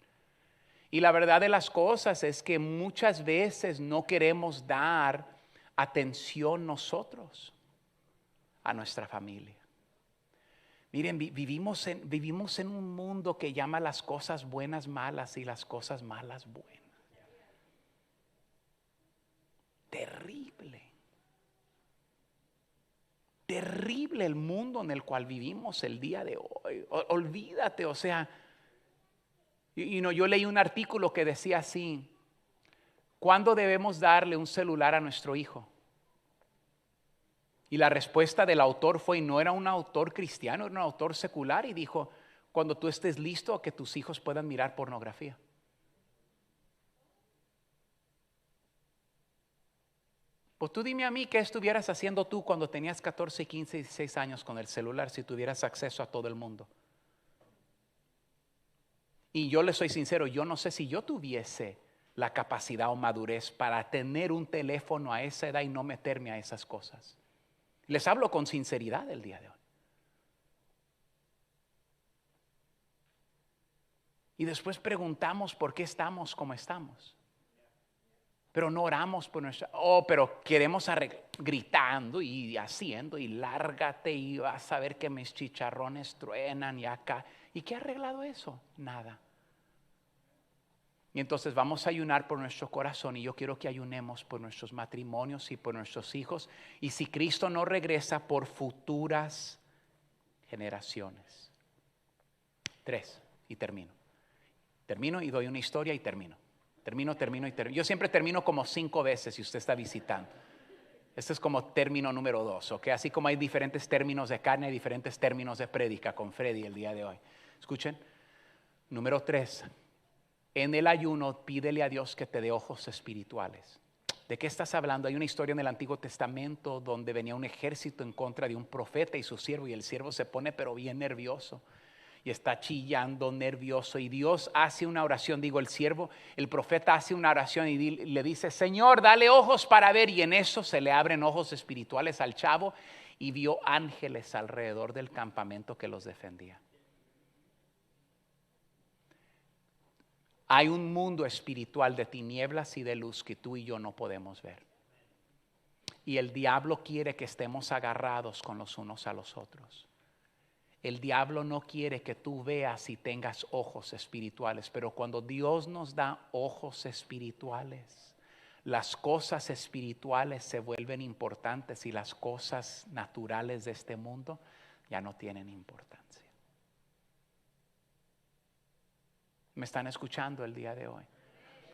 Y la verdad de las cosas es que muchas veces no queremos dar atención nosotros a nuestra familia. Miren, vivimos en un mundo que llama las cosas buenas malas y las cosas malas buenas. Terrible. Terrible el mundo en el cual vivimos el día de hoy. Olvídate, o sea, yo leí un artículo que decía así: ¿cuándo debemos darle un celular a nuestro hijo? Y la respuesta del autor fue, y no era un autor cristiano, era un autor secular, y dijo, cuando tú estés listo a que tus hijos puedan mirar pornografía. Pues tú dime a mí qué estuvieras haciendo tú cuando tenías 14, 15, 16 años con el celular si tuvieras acceso a todo el mundo. Y yo le soy sincero, yo no sé si yo tuviese la capacidad o madurez para tener un teléfono a esa edad y no meterme a esas cosas. Les hablo con sinceridad el día de hoy. Y después preguntamos por qué estamos como estamos. Pero no oramos por pero queremos gritando y haciendo y lárgate y vas a ver que mis chicharrones truenan y acá. ¿Y qué ha arreglado eso? Nada. Y entonces vamos a ayunar por nuestro corazón, y yo quiero que ayunemos por nuestros matrimonios y por nuestros hijos. Y si Cristo no regresa, por futuras generaciones. 3, y termino. Termino y doy una historia y termino. Termino. Yo siempre termino como 5 veces si usted está visitando. Este es como término número 2, ¿ok? Así como hay diferentes términos de carne, hay diferentes términos de prédica con Freddy el día de hoy. Escuchen. Número 3. En el ayuno pídele a Dios que te dé ojos espirituales. ¿De qué estás hablando? Hay una historia en el Antiguo Testamento donde venía un ejército en contra de un profeta y su siervo, y el siervo se pone pero bien nervioso. Y está chillando, nervioso, y Dios hace una oración, el profeta hace una oración y le dice, Señor, dale ojos para ver, y en eso se le abren ojos espirituales al chavo, y vio ángeles alrededor del campamento que los defendían. Hay un mundo espiritual de tinieblas y de luz que tú y yo no podemos ver. Y el diablo quiere que estemos agarrados con los unos a los otros. El diablo no quiere que tú veas y tengas ojos espirituales, pero cuando Dios nos da ojos espirituales, las cosas espirituales se vuelven importantes y las cosas naturales de este mundo ya no tienen importancia. ¿Me están escuchando el día de hoy?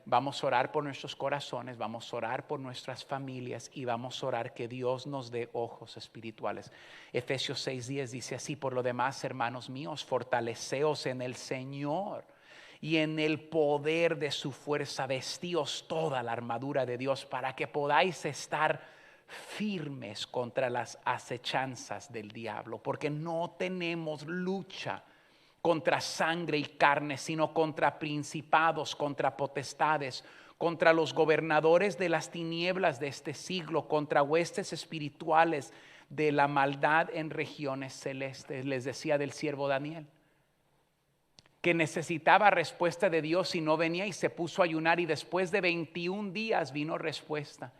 Vamos a orar por nuestros corazones, vamos a orar por nuestras familias y vamos a orar que Dios nos dé ojos espirituales. Efesios 6:10 dice así: por lo demás, hermanos míos, fortaleceos en el Señor y en el poder de su fuerza, vestíos toda la armadura de Dios para que podáis estar firmes contra las acechanzas del diablo, porque no tenemos lucha contra sangre y carne, sino contra principados, contra potestades, contra los gobernadores de las tinieblas de este siglo, contra huestes espirituales de la maldad en regiones celestes. Les decía del siervo Daniel. que necesitaba respuesta de Dios y no venía, y se puso a ayunar, y después de 21 días vino respuesta.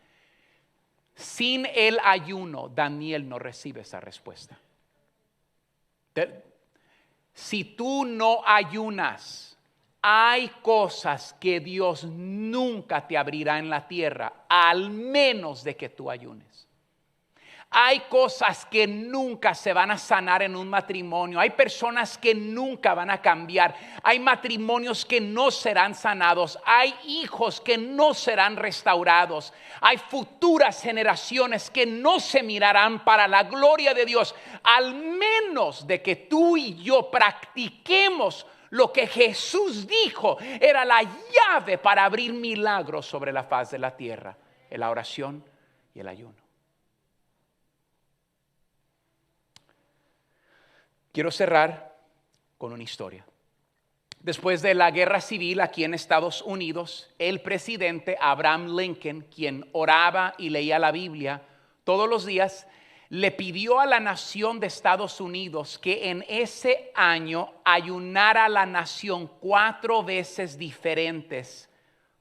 Sin el ayuno, Daniel no recibe esa respuesta. Si tú no ayunas, hay cosas que Dios nunca te abrirá en la tierra, al menos de que tú ayunes. Hay cosas que nunca se van a sanar en un matrimonio. Hay personas que nunca van a cambiar. Hay matrimonios que no serán sanados. Hay hijos que no serán restaurados. Hay futuras generaciones que no se mirarán para la gloria de Dios, al menos de que tú y yo practiquemos lo que Jesús dijo era la llave para abrir milagros sobre la faz de la tierra: la oración y el ayuno. Quiero cerrar con una historia. Después de la guerra civil aquí en Estados Unidos, el presidente Abraham Lincoln, quien oraba y leía la Biblia todos los días, le pidió a la nación de Estados Unidos que en ese año ayunara a la nación 4 veces diferentes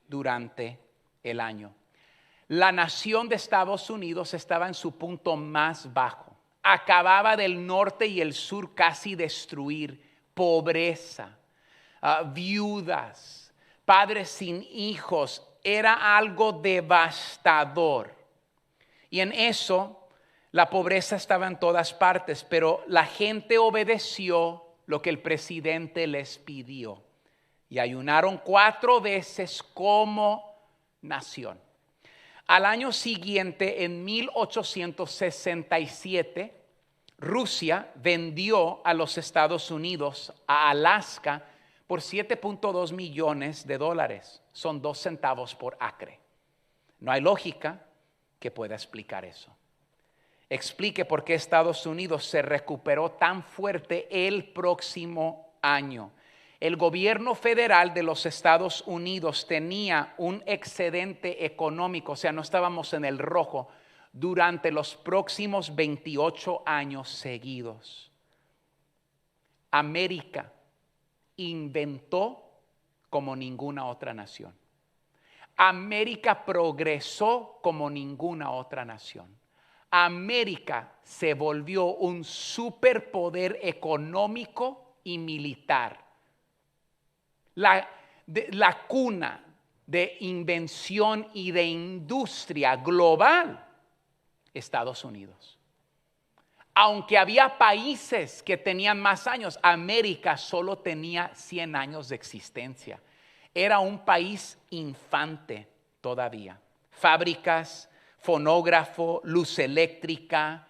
durante el año. La nación de Estados Unidos estaba en su punto más bajo. Acababa del norte y el sur casi destruir. Pobreza, viudas, padres sin hijos. Era algo devastador. Y en eso la pobreza estaba en todas partes, pero la gente obedeció lo que el presidente les pidió y ayunaron 4 veces como nación. Al año siguiente, en 1867, Rusia vendió a los Estados Unidos a Alaska por $7.2 millones. Son 2 centavos por acre. No hay lógica que pueda explicar eso. Explique por qué Estados Unidos se recuperó tan fuerte el próximo año. El gobierno federal de los Estados Unidos tenía un excedente económico, o sea, no estábamos en el rojo, durante los próximos 28 años seguidos. América inventó como ninguna otra nación. América progresó como ninguna otra nación. América se volvió un superpoder económico y militar. La cuna de invención y de industria global, Estados Unidos. Aunque había países que tenían más años, América solo tenía 100 años de existencia. Era un país infante todavía. Fábricas, fonógrafo, luz eléctrica.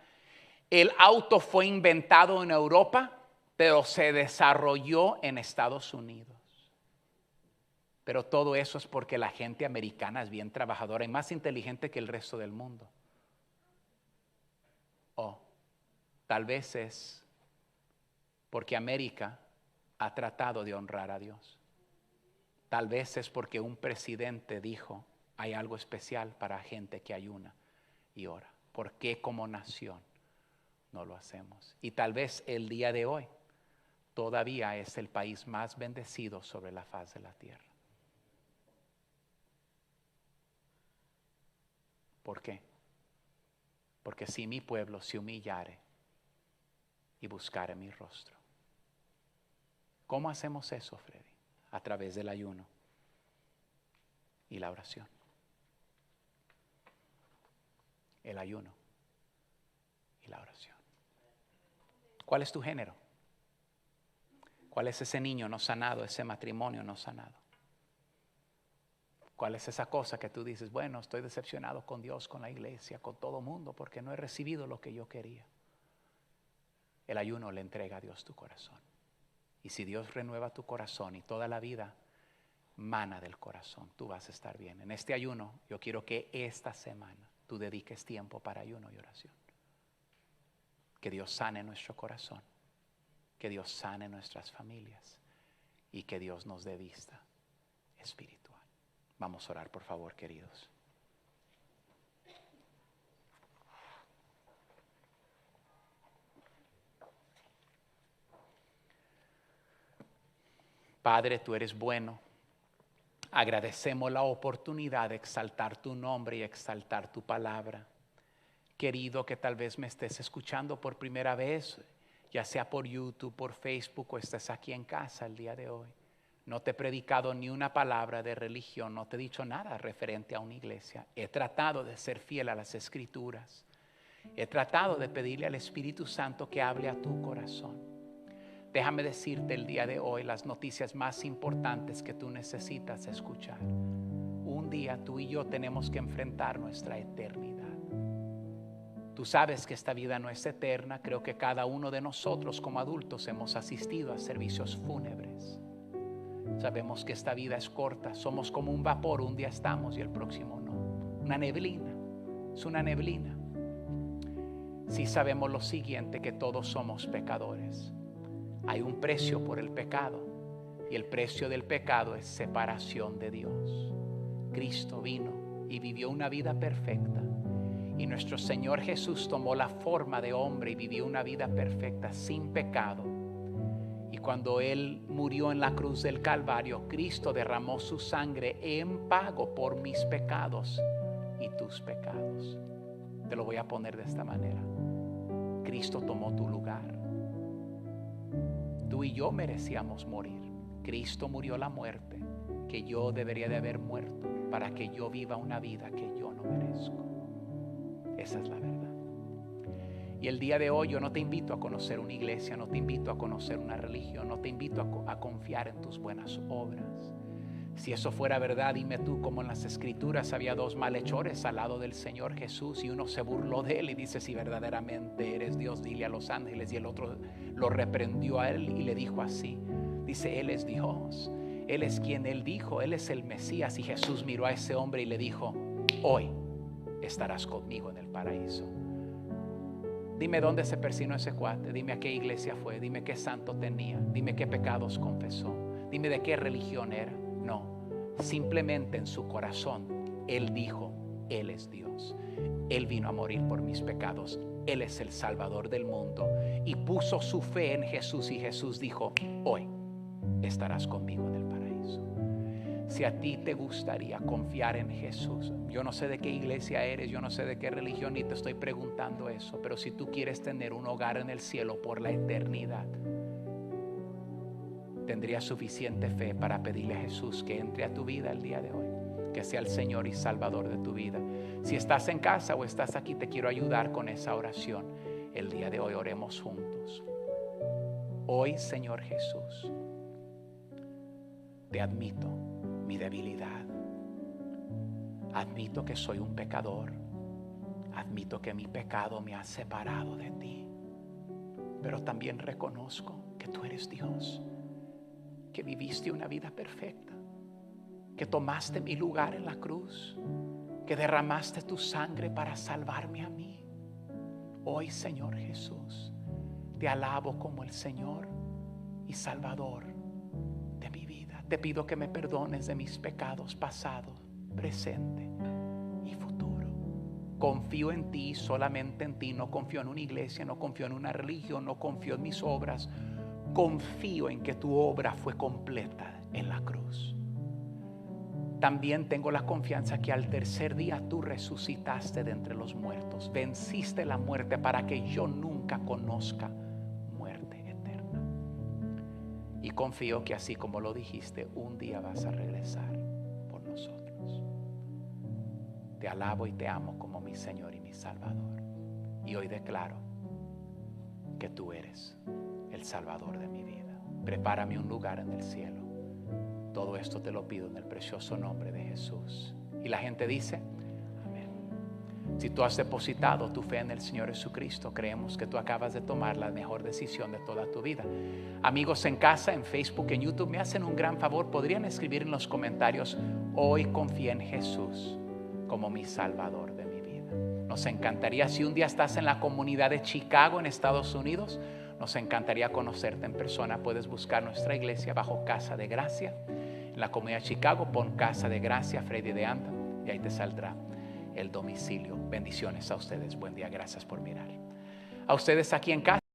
El auto fue inventado en Europa, pero se desarrolló en Estados Unidos. Pero todo eso es porque la gente americana es bien trabajadora y más inteligente que el resto del mundo. O tal vez es porque América ha tratado de honrar a Dios. Tal vez es porque un presidente dijo: hay algo especial para gente que ayuna y ora. ¿Por qué como nación no lo hacemos? Y tal vez el día de hoy todavía es el país más bendecido sobre la faz de la tierra. ¿Por qué? Porque si mi pueblo se humillare y buscare mi rostro. ¿Cómo hacemos eso, Freddy? A través del ayuno y la oración. El ayuno y la oración. ¿Cuál es tu género? ¿Cuál es ese niño no sanado, ese matrimonio no sanado? ¿Cuál es esa cosa que tú dices: bueno, estoy decepcionado con Dios, con la iglesia, con todo mundo, porque no he recibido lo que yo quería? El ayuno le entrega a Dios tu corazón. Y si Dios renueva tu corazón y toda la vida mana del corazón, tú vas a estar bien. En este ayuno, yo quiero que esta semana tú dediques tiempo para ayuno y oración. Que Dios sane nuestro corazón, que Dios sane nuestras familias y que Dios nos dé vista espiritual. Vamos a orar, por favor, queridos. Padre, tú eres bueno. Agradecemos la oportunidad de exaltar tu nombre y exaltar tu palabra. Querido, que tal vez me estés escuchando por primera vez, ya sea por YouTube, por Facebook, o estés aquí en casa el día de hoy. No te he predicado ni una palabra de religión, no te he dicho nada referente a una iglesia. He tratado de ser fiel a las Escrituras. He tratado de pedirle al Espíritu Santo que hable a tu corazón. Déjame decirte el día de hoy las noticias más importantes que tú necesitas escuchar. Un día tú y yo tenemos que enfrentar nuestra eternidad. Tú sabes que esta vida no es eterna. Creo que cada uno de nosotros como adultos hemos asistido a servicios fúnebres. Sabemos que esta vida es corta. Somos como un vapor. Un día estamos y el próximo no. Una neblina. Es una neblina. Sí sabemos lo siguiente, que todos somos pecadores. Hay un precio por el pecado. Y el precio del pecado es separación de Dios. Cristo vino y vivió una vida perfecta. Y nuestro Señor Jesús tomó la forma de hombre y vivió una vida perfecta, sin pecado. Y cuando Él murió en la cruz del Calvario, Cristo derramó su sangre en pago por mis pecados y tus pecados. Te lo voy a poner de esta manera. Cristo tomó tu lugar. Tú y yo merecíamos morir. Cristo murió la muerte que yo debería de haber muerto para que yo viva una vida que yo no merezco. Esa es la verdad. Y el día de hoy yo no te invito a conocer una iglesia, no te invito a conocer una religión, no te invito a confiar en tus buenas obras. Si eso fuera verdad, dime tú, como en las Escrituras había dos malhechores al lado del Señor Jesús y uno se burló de él y dice: si verdaderamente eres Dios, dile a los ángeles. Y el otro lo reprendió a él y le dijo así. Dice: Él es Dios, Él es quien Él dijo, Él es el Mesías. Y Jesús miró a ese hombre y le dijo: hoy estarás conmigo en el paraíso. Dime dónde se persinó ese cuate, dime a qué iglesia fue, dime qué santo tenía, dime qué pecados confesó, dime de qué religión era. No, simplemente en su corazón Él dijo: Él es Dios, Él vino a morir por mis pecados, Él es el Salvador del mundo, y puso su fe en Jesús. Y Jesús dijo: hoy estarás conmigo en el paraíso. Si a ti te gustaría confiar en Jesús, yo no sé de qué iglesia eres, yo no sé de qué religión, ni te estoy preguntando eso, pero si tú quieres tener un hogar en el cielo por la eternidad, tendrías suficiente fe para pedirle a Jesús que entre a tu vida el día de hoy, que sea el Señor y Salvador de tu vida. Si estás en casa o estás aquí, te quiero ayudar con esa oración. El día de hoy oremos juntos. Hoy, Señor Jesús, te admito mi debilidad. Admito que soy un pecador. Admito que mi pecado me ha separado de ti. Pero también reconozco que tú eres Dios, que viviste una vida perfecta, que tomaste mi lugar en la cruz, que derramaste tu sangre para salvarme a mí. Hoy, Señor Jesús, te alabo como el Señor y Salvador de mi vida. Te pido que me perdones de mis pecados pasados, presente y futuro. Confío en ti, solamente en ti. No confío en una iglesia, no confío en una religión, no confío en mis obras. Confío en que tu obra fue completa en la cruz. También tengo la confianza que al tercer día tú resucitaste de entre los muertos. Venciste la muerte para que yo nunca conozca muerte eterna. Y confío que así como lo dijiste, un día vas a regresar por nosotros. Te alabo y te amo como mi Señor y mi Salvador. Y hoy declaro que tú eres el Salvador de mi vida. Prepárame un lugar en el cielo. Todo esto te lo pido en el precioso nombre de Jesús. Y la gente dice: amén. Si tú has depositado tu fe en el Señor Jesucristo, creemos que tú acabas de tomar la mejor decisión de toda tu vida. Amigos en casa, en Facebook, en YouTube, me hacen un gran favor. Podrían escribir en los comentarios: hoy confié en Jesús como mi Salvador de mi vida. Nos encantaría, si un día estás en la comunidad de Chicago, en Estados Unidos, nos encantaría conocerte en persona. Puedes buscar nuestra iglesia bajo Casa de Gracia. En la comunidad de Chicago, pon Casa de Gracia, Freddy de Anda, y ahí te saldrá el domicilio. Bendiciones a ustedes. Buen día. Gracias por mirar. A ustedes aquí en casa.